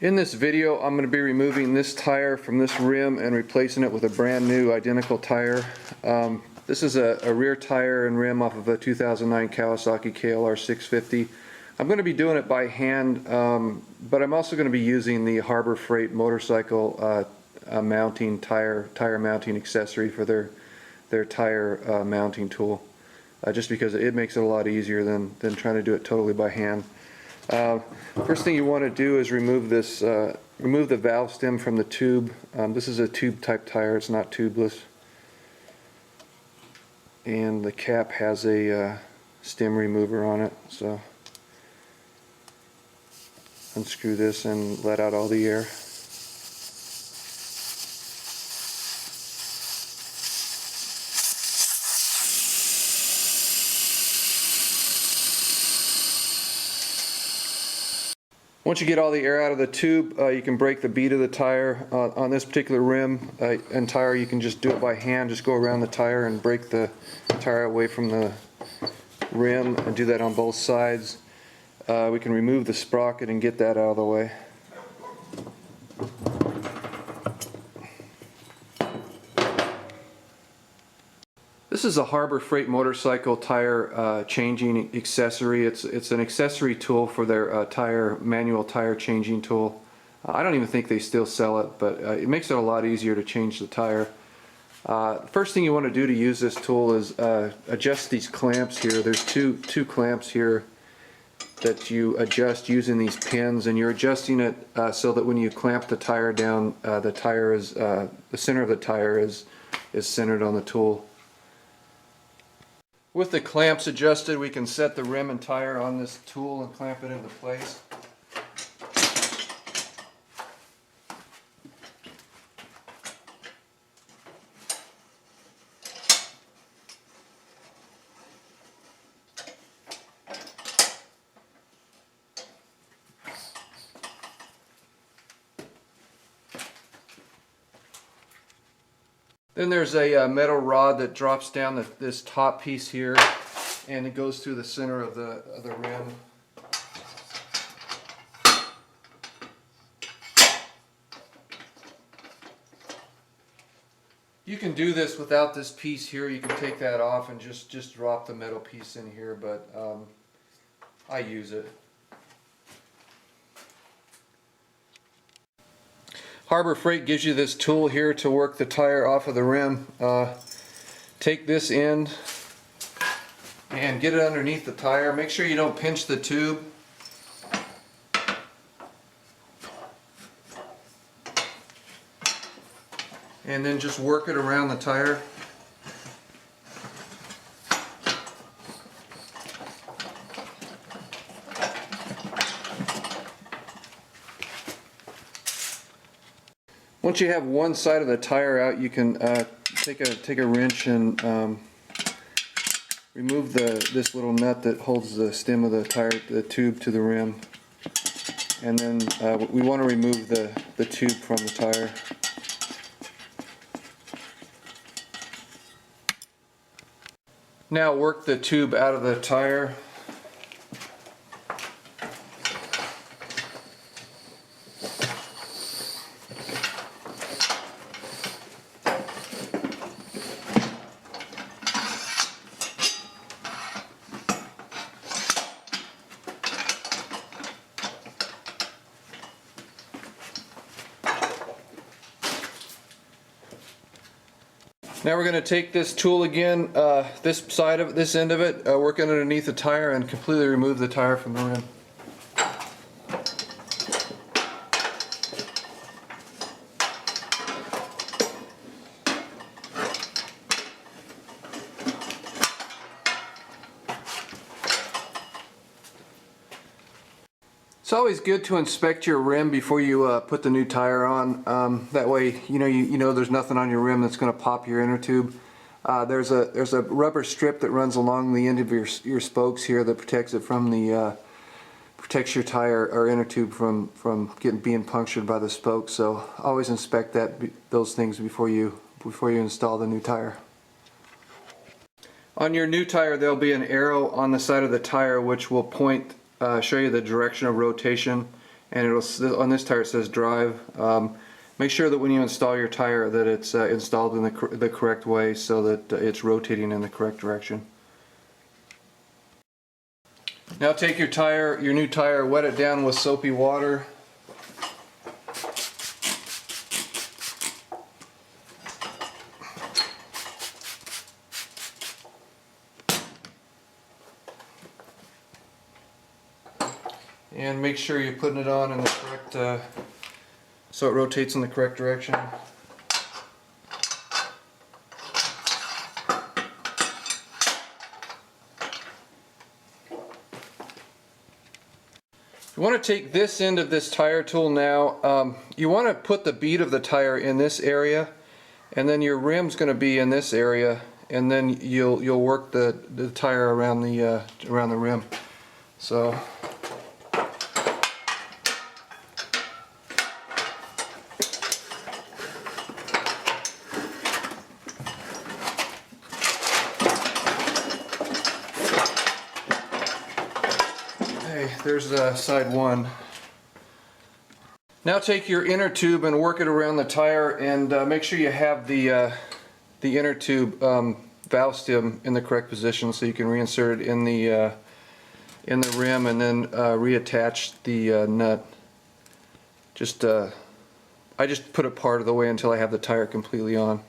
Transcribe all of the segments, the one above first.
In this video, I'm going to be removing this tire from this rim and replacing it with a brand new identical tire. This is a rear tire and rim off of a 2009 Kawasaki KLR 650. I'm going to be doing it by hand, but I'm also going to be using the Harbor Freight motorcycle mounting tire mounting accessory for their tire mounting tool, just because it makes it a lot easier than trying to do it totally by hand. First thing you want to do is remove this, remove the valve stem from the tube. This is a tube type tire, it's not tubeless. And the cap has a stem remover on it, so unscrew this and let out all the air. Once you get all the air out of the tube, you can break the bead of the tire. On this particular rim and tire, you can just do it by hand. Just go around the tire and break the tire away from the rim, and do that on both sides. We can remove the sprocket and get that out of the way. This is a Harbor Freight motorcycle tire changing accessory. It's an accessory tool for their manual tire changing tool. I don't even think they still sell it, but it makes it a lot easier to change the tire. The first thing you want to do to use this tool is adjust these clamps here. There's two clamps here that you adjust using these pins, and you're adjusting it so that when you clamp the tire down, the center of the tire is centered on the tool. With the clamps adjusted, we can set the rim and tire on this tool and clamp it into place. Then there's a metal rod that drops down this top piece here, and it goes through the center of the rim. You can do this without this piece here. You can take that off and just drop the metal piece in here, but I use it. Harbor Freight gives you this tool here to work the tire off of the rim. Take this end and get it underneath the tire. Make sure you don't pinch the tube. And then just work it around the tire. Once you have one side of the tire out, you can take a wrench and remove this little nut that holds the stem of the tire, the tube, to the rim. And then we want to remove the tube from the tire. Now work the tube out of the tire. Now we're going to take this tool again, this end of it, work it underneath the tire and completely remove the tire from the rim. It's always good to inspect your rim before you put the new tire on. That way, you know there's nothing on your rim that's going to pop your inner tube. There's a rubber strip that runs along the end of your spokes here that protects it from protects your tire or inner tube from being punctured by the spokes. So always inspect those things before you install the new tire. On your new tire, there'll be an arrow on the side of the tire which will point, show you the direction of rotation. and it'll, on this tire it says drive. Make sure that when you install your tire that it's installed in the correct way so that it's rotating in the correct direction. Now take your tire, your new tire, wet it down with soapy water. And make sure you're putting it on in the correct, so it rotates in the correct direction. You want to take this end of this tire tool now. You want to put the bead of the tire in this area, and then your rim's going to be in this area, and then you'll work the tire around the rim. So. There's side one. Now take your inner tube and work it around the tire, and make sure you have the inner tube valve stem in the correct position so you can reinsert it in the rim and then reattach the nut. I just put it part of the way until I have the tire completely on.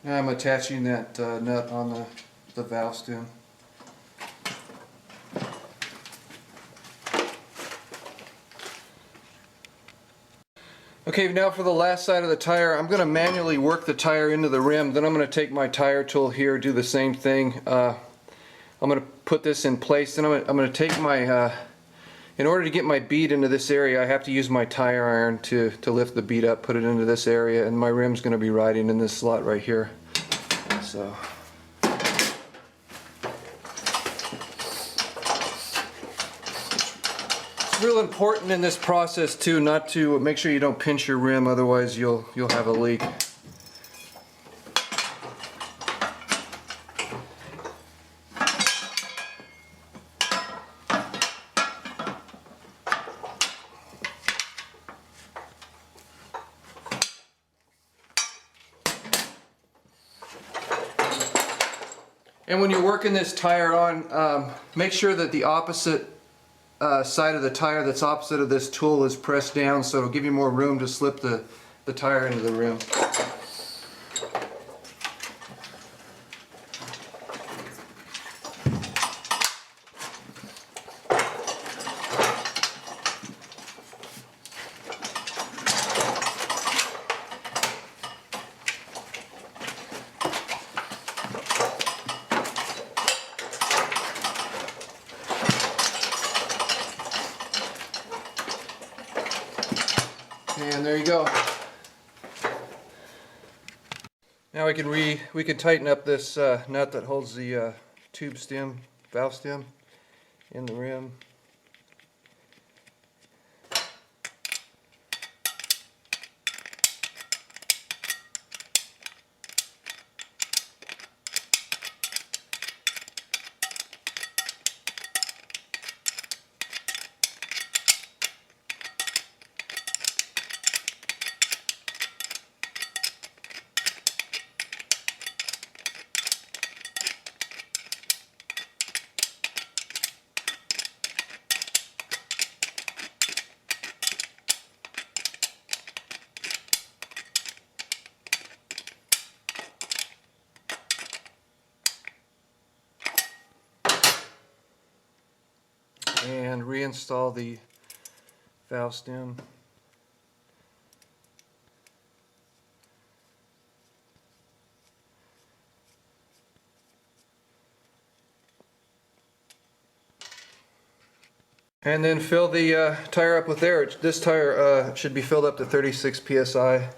Now I'm attaching that nut on the valve stem. Okay, now for the last side of the tire, I'm going to manually work the tire into the rim. Then I'm going to take my tire tool here, do the same thing. I'm going to put this in place. Then I'm going to take my, in order to get my bead into this area, I have to use my tire iron to lift the bead up, put it into this area, and my rim's going to be riding in this slot right here. So. It's real important in this process too, not to make sure you don't pinch your rim, otherwise you'll have a leak. And when you're working this tire on, make sure that the opposite side of the tire that's opposite of this tool is pressed down, so it'll give you more room to slip the tire into the rim. And there you go. Now we can tighten up this nut that holds the tube stem, valve stem in the rim. and reinstall the valve stem. And then fill the tire up with air. This tire should be filled up to 36 psi.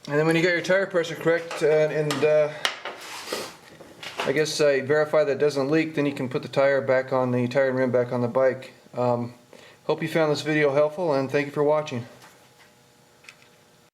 And then when you get your tire pressure correct and I guess verify that it doesn't leak, then you can put the tire back on the tire and rim back on the bike. Hope you found this video helpful, and thank you for watching.